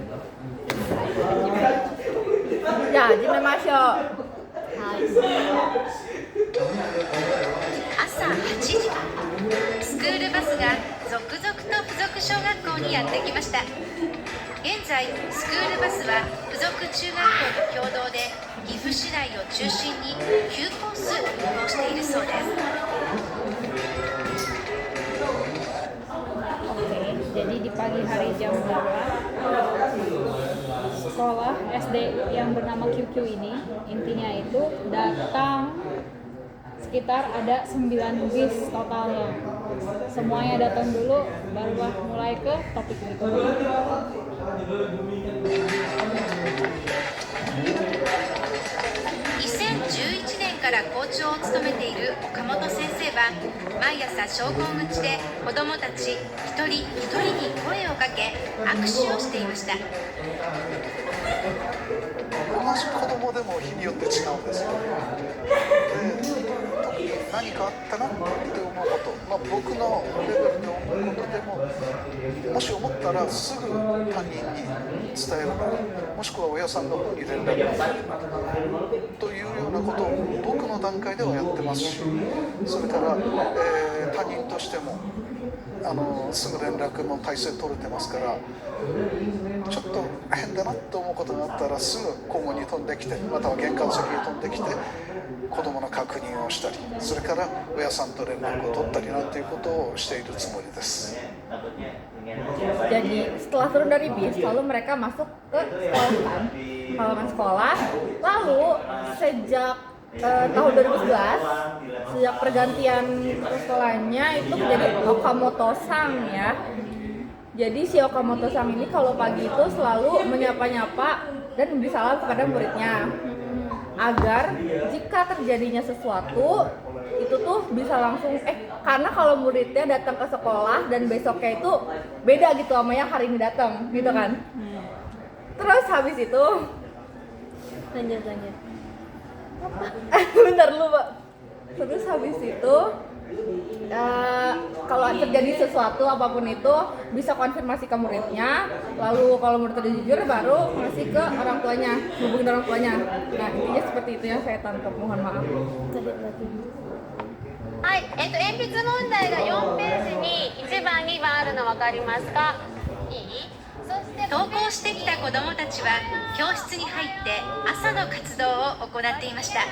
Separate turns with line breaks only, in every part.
じゃあ始めましょう。
朝8時、スクールバスが続々と附属小学校にやってきました。現在スクールバスは附属中学校と共同で岐阜市内を中心に9コース運行しているそうです。
Oke, jadi di pagi hari jam 8 sekolah SD yang bernama QQ ini intinya itu datang sekitar ada 9 bis totalnya. Semuanya datang dulu barulah mulai ke topik berikutnya.
2011年から校長を務めている岡本先生は毎朝昇降口で子どもたち一人一人に声をかけ握手をしていました。
同じ子供でも日によって違うんですよ。で何かあったなって思うこと、僕のレベルで思うことでも、もし思ったらすぐ他人に伝えるなり、もしくは親さんの方に連絡をするなりというようなことを僕の段階ではやってますし、それから、他人としてもすぐ連絡の体制取れてますから、ちょっと変だなと思うことがあったらすぐ校門に飛んできて、または玄関先に飛んできて子どもの確認をしたり、それから親さんと連絡を取ったりなんていうことをしているつもりです。
Jadi setelah turun dari bis, lalu mereka masuk ke sekolah kan, halaman sekolah. Lalu sejak tahun 2011, sejak pergantian sekolahnya itu menjadi Okamoto-san ya. Jadi si Okamoto-san ini kalau pagi itu selalu menyapa-nyapa dan memberi salam kepada muridnya, agar jika terjadinya sesuatu itu tuh bisa langsung karena kalau muridnya datang ke sekolah dan besoknya itu beda gitu sama yang hari ini datang gitu kan. Terus habis itu lanjut bentar lu Pak. Terus habis itu kalau terjadi sesuatu apapun itu bisa konfirmasi ke muridnya, lalu kalau murid itu jujur baru ngasih ke orang tuanya, hubungin orang tuanya. Nah intinya seperti itu yang saya tangkap, mohon maaf.
はい、鉛筆問題が4ページに1番2番あるの分かりますか？いい？そして
登校してきた子どもたちは教室に入って朝の活動を行っていました。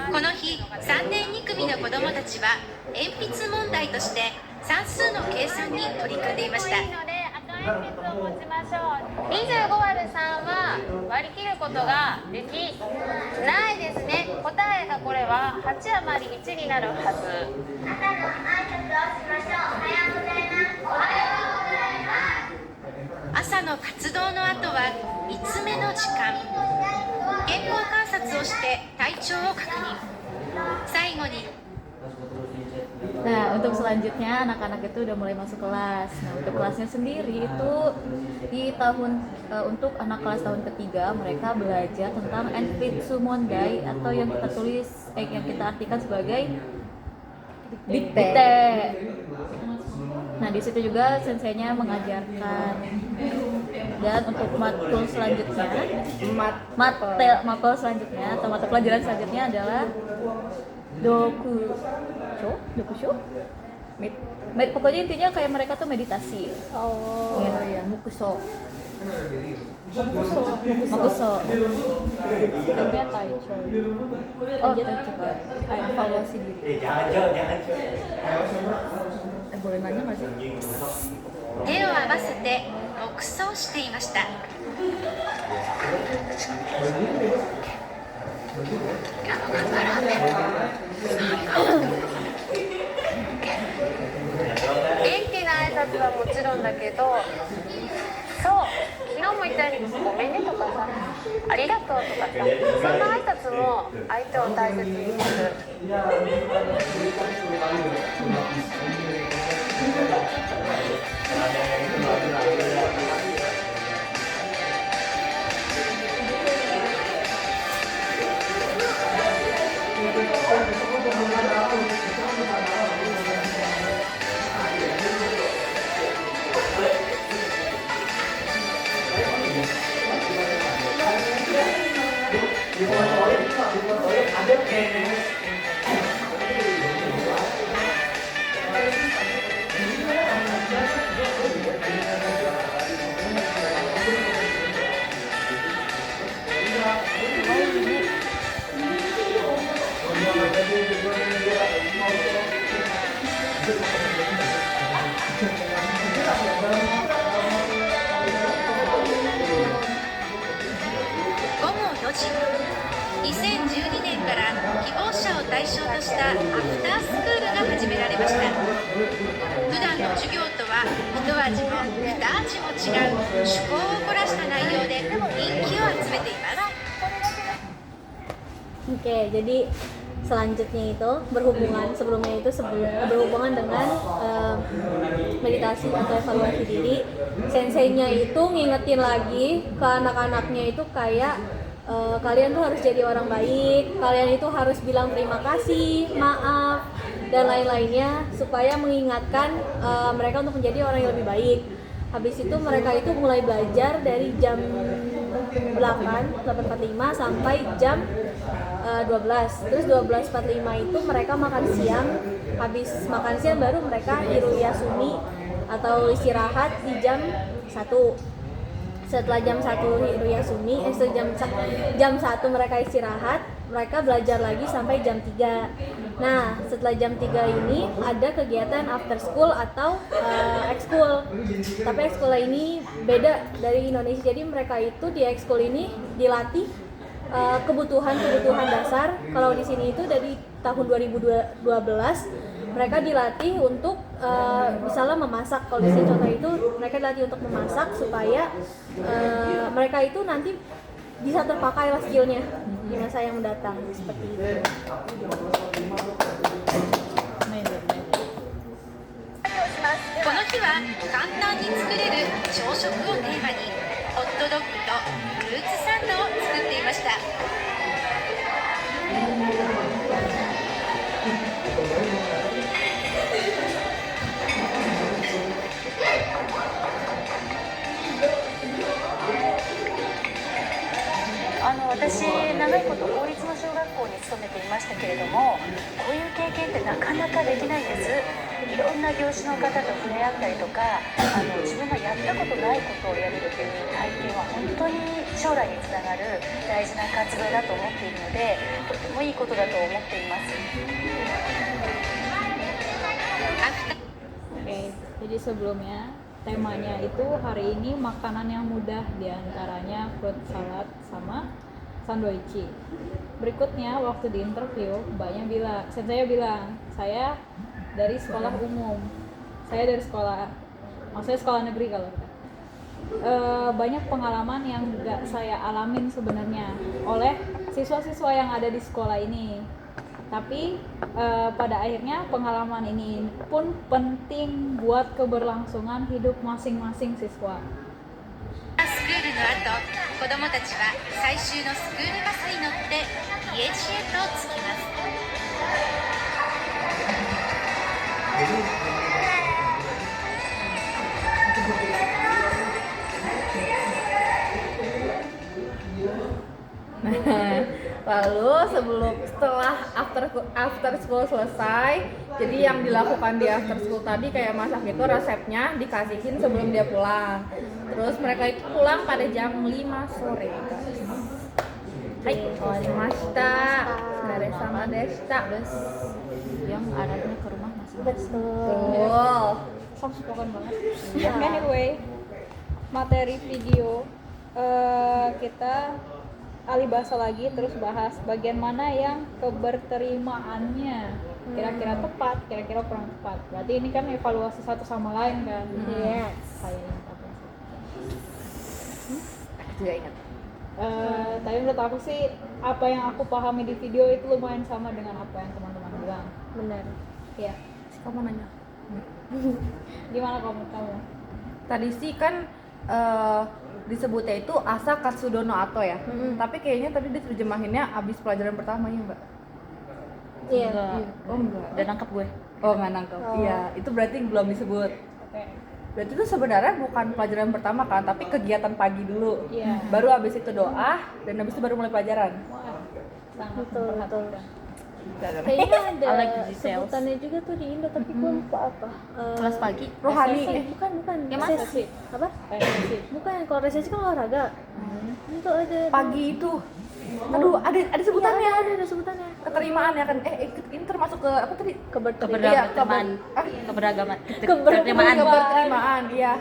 この日3年2組の子どもたちは鉛筆問題として算数の計算に取り組んでいました。
赤鉛筆を持ちましょう。25割る3は割り切ることができないですね。答えがこれは8余り1になるはず。
朝の活動の後は3つ目の時間。健康観察をして体調を確認。最後に
Nah, untuk selanjutnya anak-anak itu udah mulai masuk kelas. Nah, untuk kelasnya sendiri itu di untuk anak kelas tahun ketiga mereka belajar tentang Enpitsu Mondai atau yang kita yang kita artikan sebagai dikte. Nah, di situ juga senseinya mengajarkan. Dan untuk matkul selanjutnya, mapel selanjutnya atau mata pelajaran selanjutnya adalah dokusho. Pokoknya intinya kayak mereka tuh meditasi.
Oh ya, mukuso.
Namanya taicho. Oh, coba kayak evaluasi diri.
Boleh nanya nggak sih?
手を合わせて黙想していました。
元気な挨拶はもちろんだけど、そう、昨日も言ったようにごめんねとかさ、ありがとうとかさ、そんな挨拶も相手を大切にする。
こ
午後4時、2012年から希望者を対象としたアフタースクールが始められました。普段の授業とは一味も二味も違う趣向を凝らした内容で人気を集めています。
Oke, jadi selanjutnya itu berhubungan dengan meditasi atau evaluasi diri. Senseinya itu ngingetin lagi ke anak-anaknya itu kayak kalian tuh harus jadi orang baik, kalian itu harus bilang terima kasih, maaf, dan lain-lainnya supaya mengingatkan mereka untuk menjadi orang yang lebih baik. Habis itu mereka itu mulai belajar dari jam 8.45 sampai jam 12. Terus 12.45 itu mereka makan siang. Habis makan siang baru mereka hiruyasumi atau istirahat di jam 1. Setelah jam 1 hiruyasumi, setelah jam 1 mereka istirahat, mereka belajar lagi sampai jam 3. Nah, setelah jam 3 ini ada kegiatan after school atau ekskul. Tapi ekskul ini beda dari Indonesia. Jadi mereka itu di ekskul ini dilatih kebutuhan dasar. Kalau di sini itu dari tahun 2012 mereka dilatih untuk misalnya memasak. Kalau di sini contoh itu mereka dilatih untuk memasak supaya mereka itu nanti bisa terpakai lah skillnya di masa yang mendatang, seperti itu.
この日は簡単に作れる朝食をテーマにホットドッグとフルーツサンドを作っていました。
私長いこと公立の小学校に勤めていましたけれども、こういう経験ってなかなかできないんです。いろんな業種の方と触れ合ったりとか、自分がやったことないことをやれるという体験は本当に将来につながる大事な活動だと思っているので、とてもいいことだと思っています。
Oke, jadi sebelumnya temanya itu hari ini makanan yang mudah, diantaranya fruit salad sama sandwich. Berikutnya waktu di interview saya bilang saya dari sekolah umum, saya dari sekolah, maksudnya sekolah negeri kalau kita. Banyak pengalaman yang nggak saya alamin sebenarnya oleh siswa-siswa yang ada di sekolah ini. Tapi pada akhirnya pengalaman ini pun penting buat keberlangsungan hidup masing-masing siswa.
スクールの後、子どもたちは最終のスクールバスに乗って家路へと着きます。
Lalu setelah after school selesai, jadi yang dilakukan di after school tadi kayak masak itu resepnya dikasihin sebelum dia pulang. Terus mereka itu pulang pada jam 5 sore. Hai, orimashita. Sama deshita.
Yang arahnya ke rumah masing-masing.
Betul.
Soft spoken banget. Anyway, materi video kita alih bahasa lagi, terus bahas bagian mana yang keberterimaannya kira-kira tepat, kira-kira kurang tepat. Berarti ini kan evaluasi satu sama lain kan?
Yes.
Saya ingat apa sih?
Aku juga ingat.
Tapi menurut aku sih apa yang aku pahami di video itu lumayan sama dengan apa yang teman-teman bilang.
Benar.
Ya.
Kamu nanya.
Gimana kamu?
Tadi sih kan disebutnya itu asa katsudo no ato ya. Tapi kayaknya tadi diterjemahinnya abis pelajaran pertama ya, Mbak?
Iya.
Oh enggak.
Udah nangkep gue.
Oh nggak nangkep. Iya, itu berarti belum disebut.
Oke.
Berarti itu sebenarnya bukan pelajaran pertama kan, tapi kegiatan pagi dulu.
Iya.
Baru habis itu doa dan habis itu baru mulai pelajaran.
Wah, sangat
Betul, betul.
memperhatikan.
Kayaknya ada
I like the details.
sebutannya juga tuh di Indo, tapi gue lupa apa.
Kelas pagi.
Rohani.
Bukan.
Yang mana
Resesi.
sih?
Apa?
Resesi.
Bukan, kalau resesi kan olahraga. Itu ada.
Pagi itu. Aduh, ada sebutannya.
Iya, ada sebutannya.
Keterimaan ya kan. Ini termasuk ke apa tadi?
Keberterimaan.
Keberagaman.
Keberterimaan.
Keberterimaan, iya.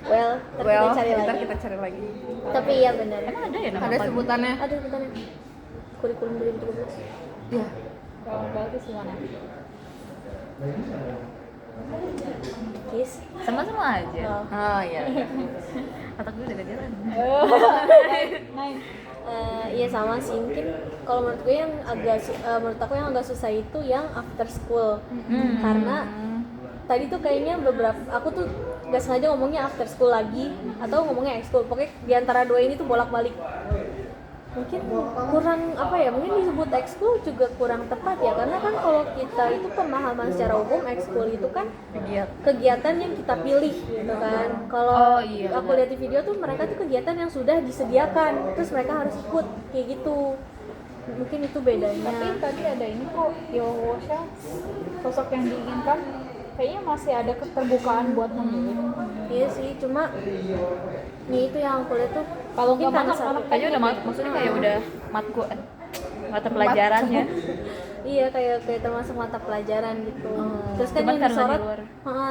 Well, ntar kita cari
ntar
lagi.
kita cari lagi.
Tapi iya benar.
Emang ada ya nama
Ada
pagi?
sebutannya.
Ada sebutannya. Kurikulum 2013.
Iya.
Kalau bagus gimana?
Kis.
Sama-sama aja.
Oh.
Oh iya.
Otak gue udah gak jalan.
Nice.
Iya sama sih, mungkin kalau menurut gue yang menurut aku yang agak susah itu yang after school. Karena tadi tuh kayaknya aku tuh gak sengaja ngomongnya after school lagi atau ngomongnya ekskul, pokoknya di antara dua ini tuh bolak-balik. Mungkin kurang apa ya, mungkin disebut ekskul juga kurang tepat ya, karena kan kalau kita itu pemahaman secara umum ekskul itu kan kegiatan yang kita pilih gitu kan. Kalau aku lihat di video tuh mereka tuh kegiatan yang sudah disediakan terus mereka harus ikut kayak gitu. Mungkin itu bedanya.
Tapi tadi ada ini kok, Yowosha, sosok yang diinginkan kayaknya masih ada keterbukaan buat memilih.
Iya sih, cuma nih itu yang aku lihat tuh
Kalau
mungkin
nggak
karena
masuk
satu-
anak
Kayaknya udah maksudnya kayak udah mata pelajarannya.
iya kayak termasuk mata pelajaran gitu. Terus kan
Cuman
yang
karena
disorot
di luar,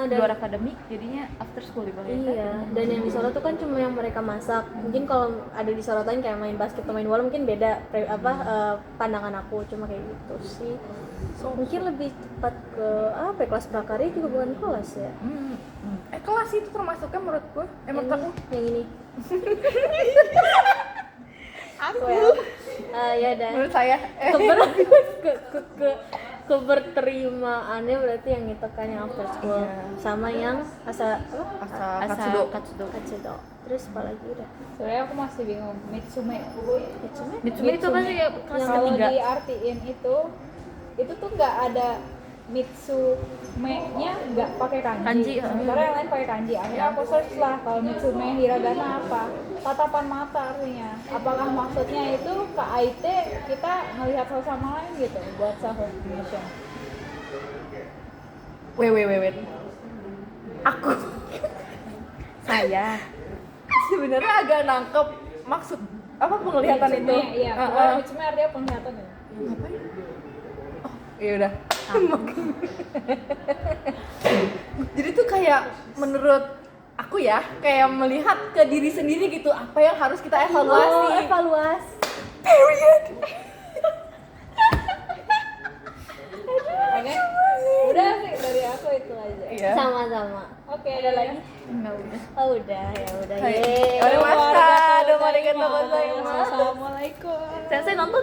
dan
luar akademik jadinya after school dipanggil.
iya, dan yang disorot tuh kan cuma yang mereka masak. Mungkin kalau ada disorotan kayak main basket atau main bola mungkin beda pandangan aku, cuma kayak gitu sih. Mungkin lebih tepat ke apa ya, kelas prakarya juga bukan kelas ya.
Kelas itu termasuknya menurut gue. Menurut aku.
Yang ini.
Aku.
Ya dan
Menurut saya.
keberterimaannya berarti yang itu kan yang after school sama yang asa
Katsudo.
katsudo. Terus apa lagi udah?
Sebenarnya aku masih bingung. Mitsume.
Mitsume itu apa sih ya? Kelas
Yang kalau
ketiga.
diartiin itu tuh nggak ada Mitsume-nya nggak pakai kanji.
Kanji,
Sementara yang lain pakai kanji. Akhirnya aku search lah kalau Mitsume hiragana apa. Tatapan mata artinya. Apakah maksudnya itu KIT kita melihat satu sama lain gitu buat self recognition.
Wait. Aku
Saya.
sebenarnya agak nangkep maksud apa penglihatan itu.
Mitsume, iya. Pokoknya Mitsume artinya penglihatan ya.
Iya udah. Jadi tuh kayak menurut aku ya, kayak melihat ke diri sendiri gitu, apa yang harus kita evaluasi.
Evaluasi.
Period.
Oke. Udah sih dari aku itu aja.
Iya.
Sama-sama.
Oke, ada lagi.
Oh udah ya udah.
Hai.
Yeay.
Arigatou gozaimasu.
Assalamualaikum.
Sensei nonton